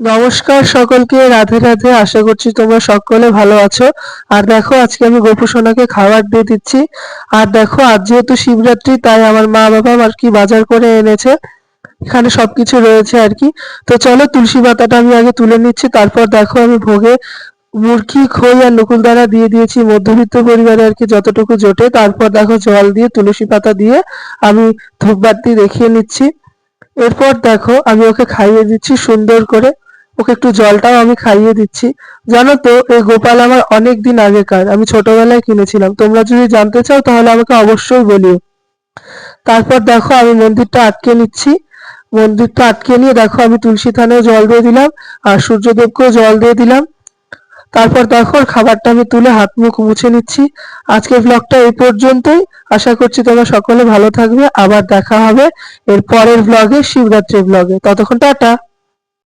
নমস্কার সকলকে, রাধে রাধে। আশা করছি তোমরা সকলে ভালো আছো। আর দেখো আজকে আমি গোপু সোনাকে খাবার দিয়ে দিচ্ছি। আর দেখো আজ যেহেতু শিবরাত্রি, তাই আমার মা বাবা আর কি বাজার করে এনেছে। এখানে সবকিছু রয়েছে আর কি। তো চলো তুলসী পাতাটা আমি আগে তুলে নিচ্ছি, তারপর দেখো আমি ভোগে মুরকি খই আর নকুলদানা দিয়ে দিয়েছি মধ্যবিত্ত পরিবারে আর কি যতটুকু জোটে। তারপর দেখো জল দিয়ে তুলসী পাতা দিয়ে আমি ধূপবাতি দেখিয়ে নিচ্ছি। এরপর দেখো আমি ওকে খাইয়ে দিচ্ছি সুন্দর করে। ওকে একটু জলটাও আমি খাইয়ে দিচ্ছি। জানো তো এই গোপাল আমার অনেক দিন আগেকার, আমি ছোটবেলায় কিনেছিলাম। তোমরা যদি জানতে চাও তাহলে আমাকে অবশ্যই বলিও। তারপর দেখো আমি মন্দিরটা আটকে নিচ্ছি। মন্দিরটা আটকে নিয়ে দেখো আমি তুলসী থানেও জল দিয়ে দিলাম আর সূর্যদেবকেও জল দিয়ে দিলাম। তারপর দেখো খাবারটা আমি তুলে হাত মুখ মুছে নিচ্ছি। আজকের ব্লগটা এই পর্যন্তই। আশা করছি তোমরা সকলে ভালো থাকবে। আবার দেখা হবে এর পরের ব্লগে, শিবরাত্রির ব্লগে। ততক্ষণ টাটা।